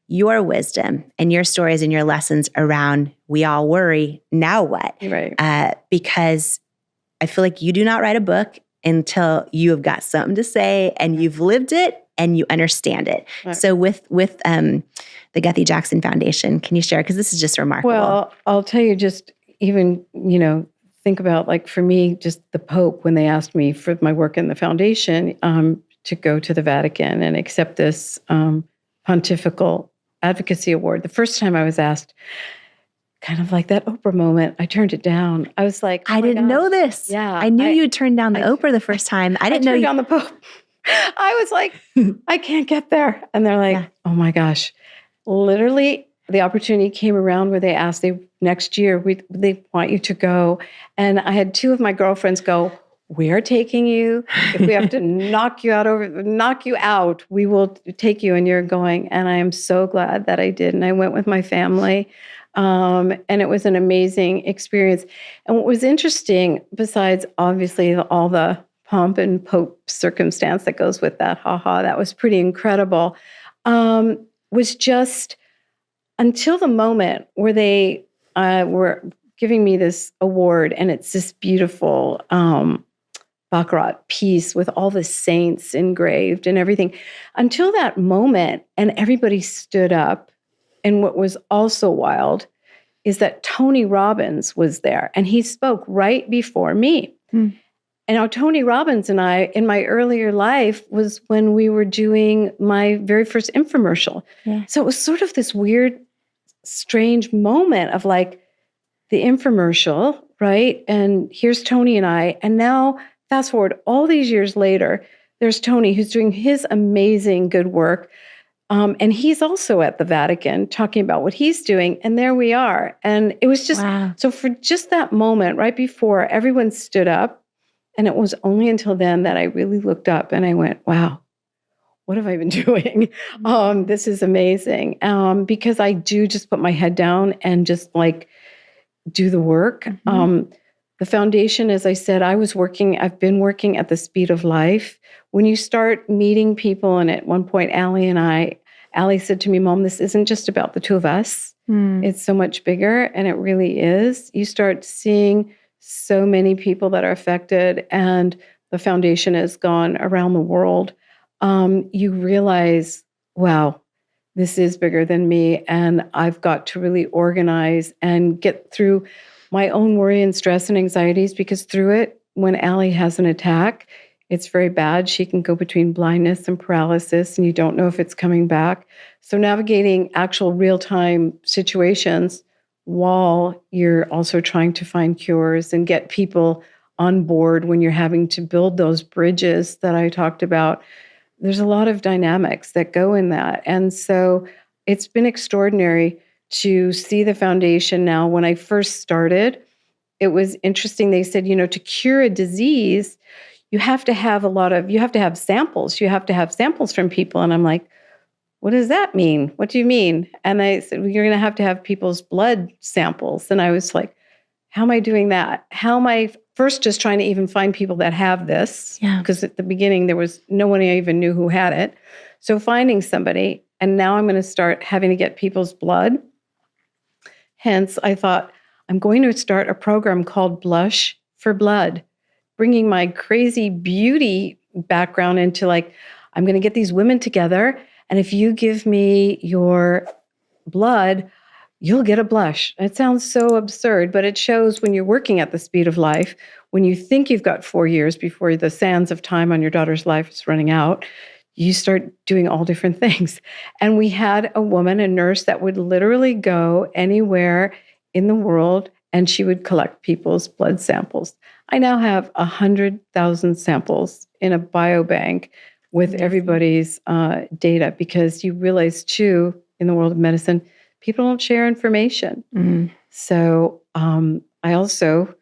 your wisdom and your stories and your lessons around we all worry, now what? Right. Because I feel like you do not write a book until you have got something to say and you've lived it and you understand it. Right. So with the Guthrie Jackson Foundation, can you share? Because this is just remarkable. Well, I'll tell you, just even, think about, like, for me, just the Pope, when they asked me for my work in the foundation to go to the Vatican and accept this pontifical advocacy award. The first time I was asked, kind of like that Oprah moment, I turned it down. I was like, I didn't know this. Yeah. I knew you turned down the Oprah the first time. I didn't know you turned down the Pope. I was like, I can't get there. And they're like, oh my gosh. Literally, the opportunity came around where they asked, next year, they want you to go. And I had two of my girlfriends go, we are taking you. If we have to knock you out, we will take you, and you're going. And I am so glad that I did. And I went with my family. And it was an amazing experience. And what was interesting, besides obviously all the pomp and Pope circumstance that goes with that, that was pretty incredible, was just until the moment where they were giving me this award, and it's this beautiful Baccarat piece with all the saints engraved and everything. Until that moment, and everybody stood up. And what was also wild is that Tony Robbins was there, and he spoke right before me. And now Tony Robbins and I, in my earlier life, was when we were doing my very first infomercial. Yeah. So it was sort of this weird, strange moment of like the infomercial, right? And here's Tony and I. And now fast forward all these years later, there's Tony who's doing his amazing good work. And he's also at the Vatican talking about what he's doing. And there we are. And it was just, So for just that moment, right before everyone stood up, and it was only until then that I really looked up and I went, wow, what have I been doing? This is amazing. Because I do just put my head down and just like do the work. The foundation, as I said, I've been working at the speed of life. When you start meeting people, and at one point, Allie said to me, Mom, this isn't just about the two of us. It's so much bigger, and it really is. You start seeing so many people that are affected, and the foundation has gone around the world. You realize, wow, this is bigger than me, and I've got to really organize and get through my own worry and stress and anxieties, because through it, when Allie has an attack, it's very bad. She can go between blindness and paralysis, and you don't know if it's coming back. So navigating actual real-time situations while you're also trying to find cures and get people on board when you're having to build those bridges that I talked about, there's a lot of dynamics that go in that. And so it's been extraordinary to see the foundation now. When I first started, it was interesting. They said, to cure a disease, you have to have samples. You have to have samples from people. And I'm like, what does that mean? What do you mean? And I said, well, you're going to have people's blood samples. And I was like, how am I doing that? How am I first just trying to even find people that have this? Because at the beginning, there was no one I even knew who had it. So finding somebody, and now I'm going to start having to get people's blood. Hence, I thought, I'm going to start a program called Blush for Blood, bringing my crazy beauty background into I'm going to get these women together, and if you give me your blood, you'll get a blush. It sounds so absurd, but it shows when you're working at the speed of life, when you think you've got 4 years before the sands of time on your daughter's life is running out, you start doing all different things. And we had a woman, a nurse, that would literally go anywhere in the world, and she would collect people's blood samples. I now have 100,000 samples in a biobank with everybody's data, because you realize, too, in the world of medicine, people don't share information. So I also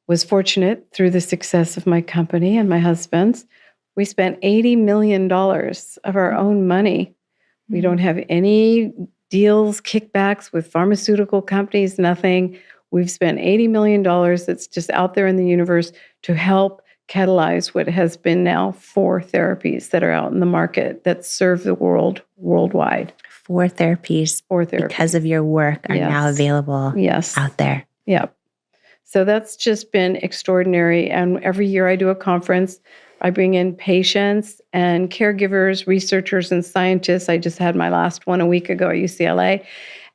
was fortunate through the success of my company and my husband's. We spent $80 million of our own money. We don't have any deals, kickbacks with pharmaceutical companies, nothing. We've spent $80 million that's just out there in the universe to help catalyze what has been now 4 therapies that are out in the market that serve the world worldwide. 4 therapies because of your work are now available out there. Yep. So that's just been extraordinary. And every year I do a conference. I bring in patients and caregivers, researchers, and scientists. I just had my last one a week ago at UCLA,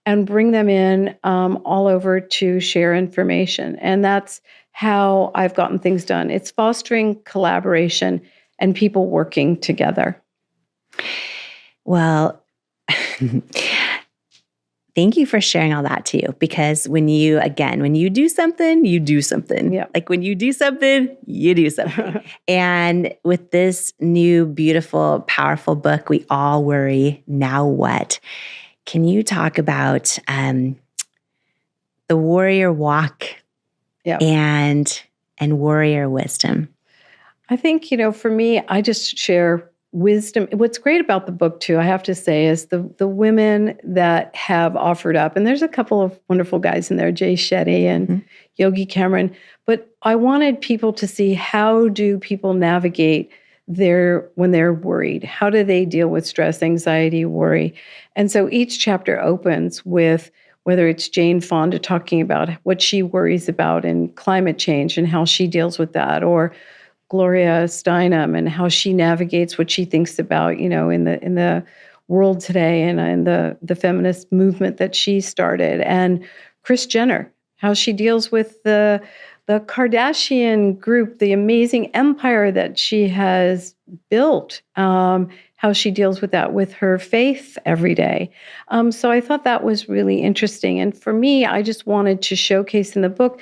and bring them in all over to share information. And that's how I've gotten things done. It's fostering collaboration and people working together. Well, thank you for sharing all that too, because when you do something, you do something. Yep. Like when you do something, you do something. And with this new, beautiful, powerful book, We All Worry, Now What? Can you talk about the warrior walk and warrior wisdom? I think, for me, I just share wisdom. What's great about the book, too, I have to say, is the women that have offered up. And there's a couple of wonderful guys in there, Jay Shetty and Yogi Cameron. But I wanted people to see, how do people navigate when they're worried? How do they deal with stress, anxiety, worry? And so each chapter opens with whether it's Jane Fonda talking about what she worries about in climate change and how she deals with that, or Gloria Steinem and how she navigates what she thinks about, in the world today, and in the feminist movement that she started, and Kris Jenner, how she deals with the Kardashian group, the amazing empire that she has built, how she deals with that with her faith every day. So I thought that was really interesting. And for me, I just wanted to showcase in the book,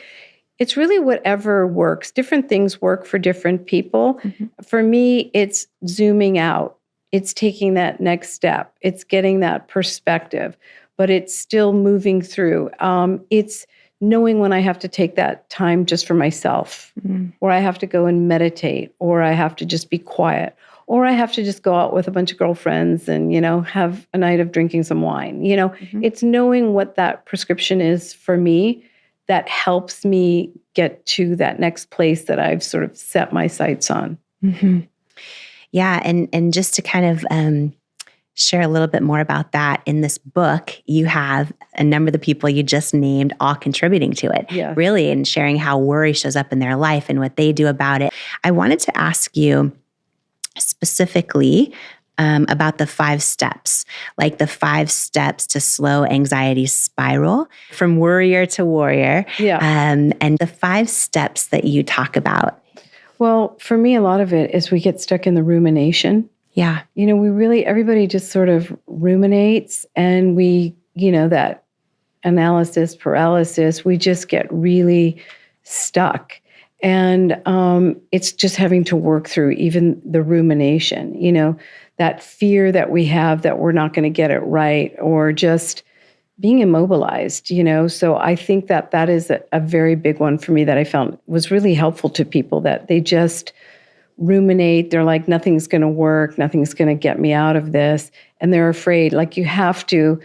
it's really whatever works. Different things work for different people. Mm-hmm. For me, it's zooming out. It's taking that next step. It's getting that perspective, but it's still moving through. It's knowing when I have to take that time just for myself, or I have to go and meditate, or I have to just be quiet, or I have to just go out with a bunch of girlfriends and, have a night of drinking some wine. It's knowing what that prescription is for me that helps me get to that next place that I've sort of set my sights on. Mm-hmm. Yeah. And just to kind of share a little bit more about that, in this book, you have a number of the people you just named all contributing to it, really, and sharing how worry shows up in their life and what they do about it. I wanted to ask you specifically about the 5 steps, like the 5 steps to slow anxiety spiral from worrier to warrior, and the 5 steps that you talk about. Well, for me, a lot of it is we get stuck in the rumination. Yeah. Everybody just sort of ruminates, and we, that analysis paralysis, we just get really stuck. And it's just having to work through even the rumination, that fear that we have that we're not going to get it right, or just being immobilized, So I think that is a very big one for me that I found was really helpful to people, that they just ruminate. They're like, nothing's going to work. Nothing's going to get me out of this. And they're afraid. Like, you have to,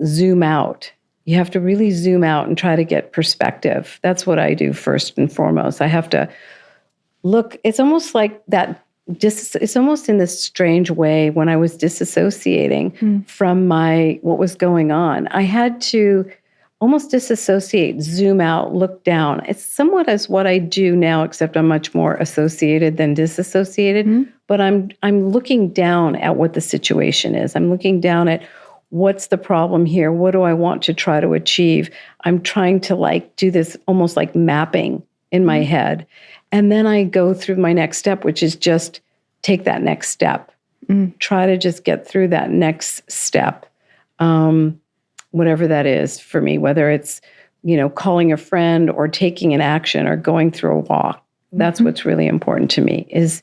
zoom out. You have to really zoom out and try to get perspective. That's what I do first and foremost. I have to look. It's almost like that. It's almost in this strange way when I was disassociating from what was going on. I had to almost disassociate, zoom out, look down. It's somewhat as what I do now, except I'm much more associated than disassociated. But I'm looking down at what the situation is. I'm looking down at what's the problem here? What do I want to try to achieve? I'm trying to do this almost like mapping in my head. And then I go through my next step, which is just take that next step. Try to just get through that next step, whatever that is for me, whether it's, calling a friend or taking an action or going through a walk. That's what's really important to me, is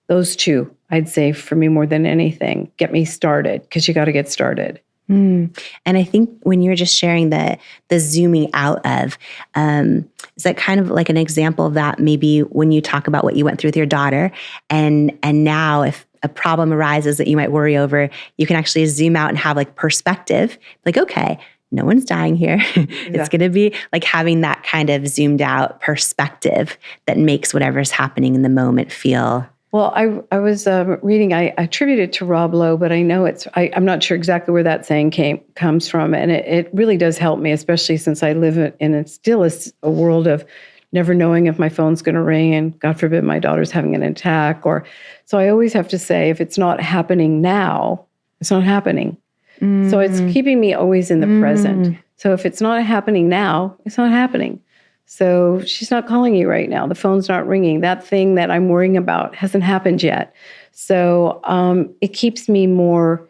those 2, I'd say, for me more than anything. Get me started, because you got to get started. And I think when you're just sharing the zooming out of, is that kind of like an example of that? Maybe when you talk about what you went through with your daughter, and now if a problem arises that you might worry over, you can actually zoom out and have like perspective. Like, okay, no one's dying here. It's going to be like having that kind of zoomed out perspective that makes whatever's happening in the moment feel Well, I was reading, I attribute it to Rob Lowe, but I know I'm not sure exactly where that saying comes from. And it really does help me, especially since I live in it still is a world of never knowing if my phone's going to ring and God forbid my daughter's having an attack. So I always have to say, if it's not happening now, it's not happening. So it's keeping me always in the present. So if it's not happening now, it's not happening. So she's not calling you right now. The phone's not ringing. That thing that I'm worrying about hasn't happened yet. So it keeps me more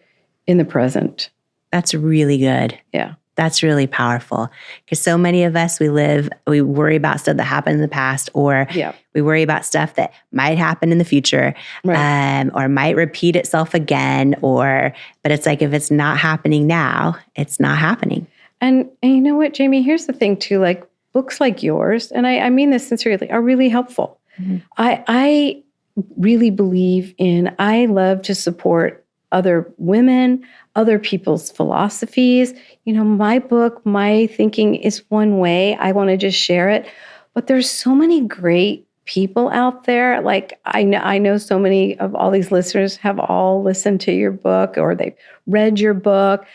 in the present. That's really good. Yeah. That's really powerful, because so many of us, we worry about stuff that happened in the past, or we worry about stuff that might happen in the future, right. Or might repeat itself again, but it's like, if it's not happening now, it's not happening. And you know what, Jamie, here's the thing too, like books like yours, and I mean this sincerely, are really helpful. Mm-hmm. I really believe I love to support other women, other people's philosophies. My book, my thinking is one way. I want to just share it. But there's so many great people out there. Like I know so many of all these listeners have all listened to your book or they've read your book.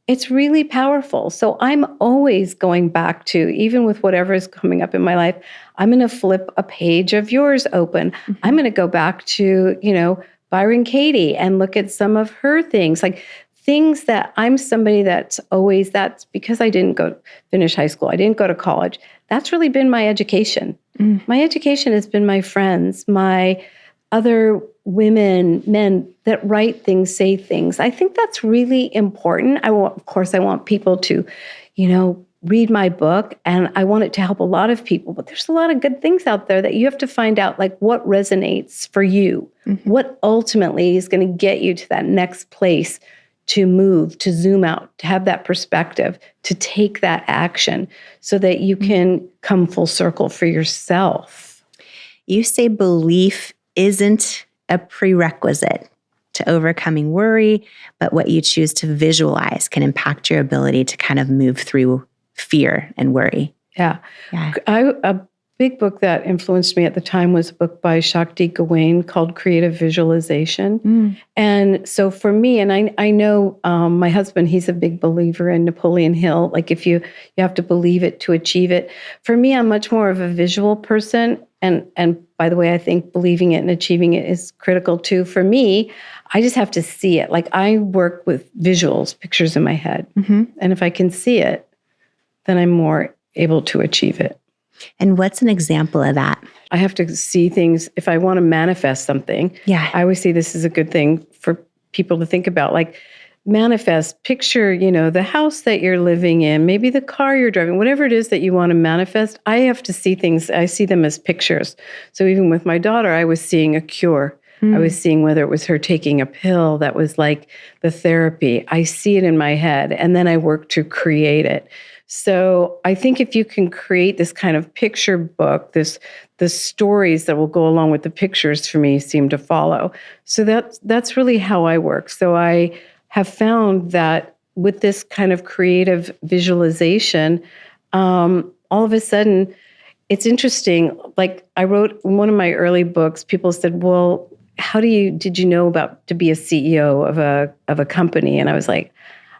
It's really powerful. So I'm always going back to, even with whatever is coming up in my life, I'm going to flip a page of yours open. Mm-hmm. I'm going to go back to, Byron Katie and look at some of her things, like things that I'm somebody that's because I didn't finish high school. I didn't go to college. That's really been my education. My education has been my friends, my other women, men that write things, say things. I think that's really important. Of course, I want people to, read my book, and I want it to help a lot of people, but there's a lot of good things out there that you have to find out, like what resonates for you, what ultimately is going to get you to that next place to move, to zoom out, to have that perspective, to take that action so that you can come full circle for yourself. You say belief isn't a prerequisite to overcoming worry, but what you choose to visualize can impact your ability to kind of move through fear and worry. Yeah. A big book that influenced me at the time was a book by Shakti Gawain called Creative Visualization. And so for me, and I know my husband, he's a big believer in Napoleon Hill. Like if you have to believe it to achieve it. For me, I'm much more of a visual person. And by the way, I think believing it and achieving it is critical too. For me, I just have to see it. Like I work with visuals, pictures in my head. And if I can see it, then I'm more able to achieve it. And what's an example of that? I have to see things. If I want to manifest something, I always say this is a good thing for people to think about. Like manifest, picture, the house that you're living in, maybe the car you're driving, whatever it is that you want to manifest. I have to see things. I see them as pictures. So even with my daughter, I was seeing a cure. I was seeing whether it was her taking a pill that was like the therapy. I see it in my head, and then I work to create it. So I think if you can create this kind of picture book, the stories that will go along with the pictures for me seem to follow. So that's really how I work. So I have found that with this kind of creative visualization, all of a sudden, it's interesting. Like I wrote in one of my early books, people said, well, did you know about to be a CEO of a company? And I was like,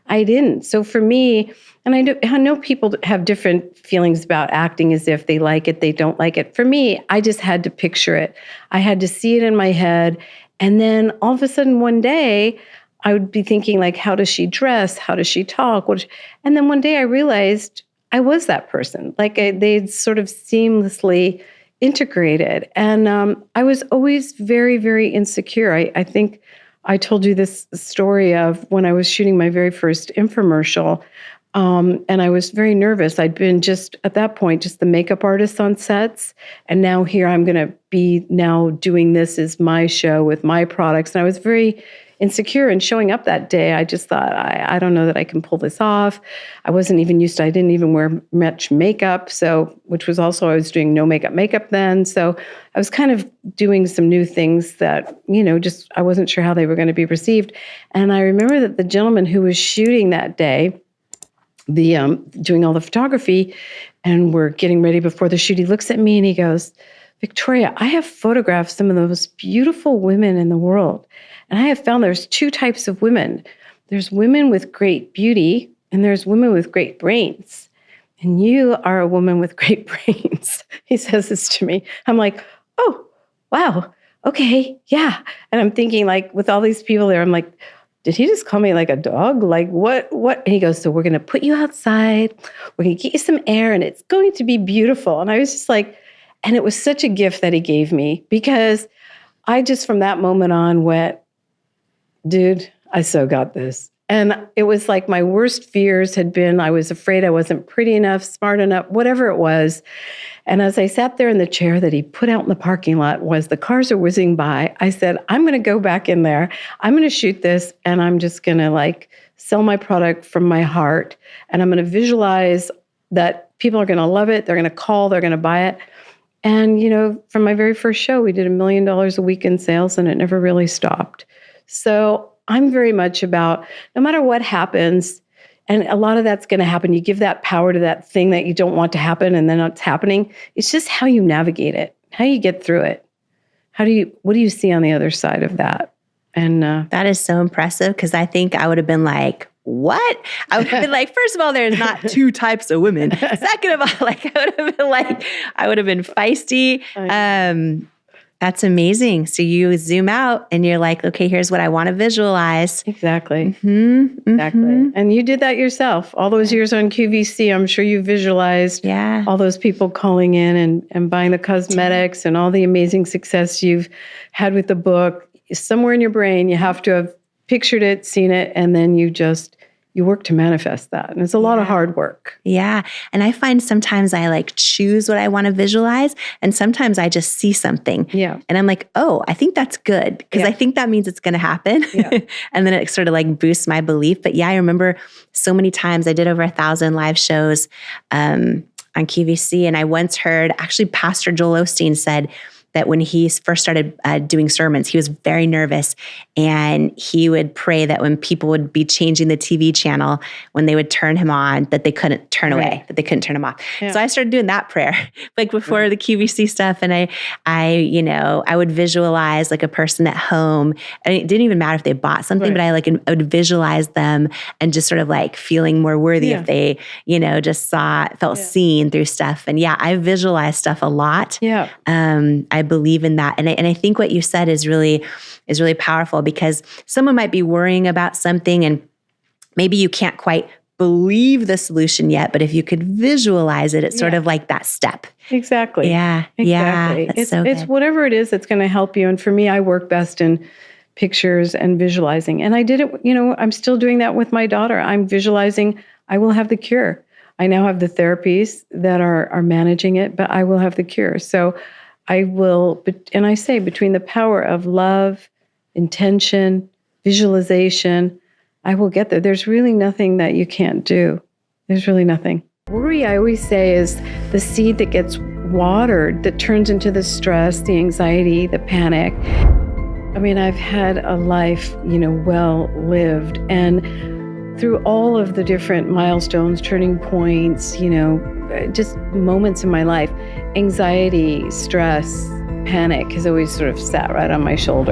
I didn't. So for me, and I know people have different feelings about acting, as if they like it, they don't like it. For me, I just had to picture it. I had to see it in my head. And then all of a sudden one day, I would be thinking like, how does she dress? How does she talk? And then one day I realized I was that person. Like they'd sort of seamlessly integrated. And I was always very, very insecure. I think I told you this story of when I was shooting my very first infomercial, and I was very nervous. I'd been just, at that point, just the makeup artist on sets. And now here I'm going to be now doing this as my show with my products. And I was very insecure, and showing up that day, I just thought, I don't know that I can pull this off. I wasn't even used to, I didn't even wear much makeup. So, which was also, I was doing no makeup then. So I was kind of doing some new things that, just, I wasn't sure how they were going to be received. And I remember that the gentleman who was shooting that day, doing all the photography, and we're getting ready before the shoot, he looks at me and he goes, Victoria, I have photographed some of the most beautiful women in the world. And I have found there's two types of women. There's women with great beauty, and there's women with great brains. And you are a woman with great brains. He says this to me. I'm like, oh, wow. Okay, yeah. And I'm thinking, like, with all these people there, I'm like, did he just call me like a dog? Like, what? And he goes, so we're going to put you outside. We're going to get you some air, and it's going to be beautiful. And I was just like, and it was such a gift that he gave me, because I just, from that moment on, went, dude, I so got this. And it was like my worst fears had been, I was afraid I wasn't pretty enough, smart enough, whatever it was. And as I sat there in the chair that he put out in the parking lot, was the cars are whizzing by, I said, I'm going to go back in there. I'm going to shoot this, and I'm just going to like sell my product from my heart. And I'm going to visualize that people are going to love it. They're going to call, they're going to buy it. And, you know, from my very first show, we did $1 million a week in sales, and it never really stopped. So I'm very much about, no matter what happens, and a lot of that's going to happen, you give that power to that thing that you don't want to happen, and then it's happening. It's just how you navigate it, how you get through it. What do you see on the other side of that? And that is so impressive, because I think I would have been like, what? I would have been like, first of all, there's not two types of women. Second of all, like, I would have been feisty. That's amazing. So you zoom out and you're like, okay, here's what I want to visualize. Exactly. Exactly. And you did that yourself. All those years on QVC, I'm sure you visualized all those people calling in and buying the cosmetics and all the amazing success you've had with the book. Somewhere in your brain, you have to have pictured it, seen it, and then you work to manifest that. And it's a lot of hard work. Yeah. And I find sometimes I like choose what I want to visualize, and sometimes I just see something. Yeah. And I'm like, oh, I think that's good, because I think that means it's going to happen. Yeah. And then it sort of like boosts my belief. But yeah, I remember so many times I did over 1,000 live shows on QVC. And I once heard, actually, Pastor Joel Osteen said that when he first started doing sermons, he was very nervous, and he would pray that when people would be changing the TV channel, when they would turn him on, that they couldn't turn away, that they couldn't turn him off. Yeah. So I started doing that prayer, like before the QVC stuff. And I would visualize like a person at home, and it didn't even matter if they bought something, but I would visualize them and just sort of like feeling more worthy if they, just felt seen through stuff. And I visualize stuff a lot. Yeah. I believe in that. And I think what you said is really powerful, because someone might be worrying about something and maybe you can't quite believe the solution yet, but if you could visualize it, it's sort of like that step. Exactly. Yeah. Exactly. Yeah. It's whatever it is that's going to help you. And for me, I work best in pictures and visualizing. And I did it, I'm still doing that with my daughter. I'm visualizing I will have the cure. I now have the therapies that are managing it, but I will have the cure. So I will, and I say, between the power of love, intention, visualization, I will get there. There's really nothing that you can't do. There's really nothing. Worry, I always say, is the seed that gets watered, that turns into the stress, the anxiety, the panic. I mean, I've had a life, well lived. And through all of the different milestones, turning points, just moments in my life, anxiety, stress, panic has always sort of sat right on my shoulder.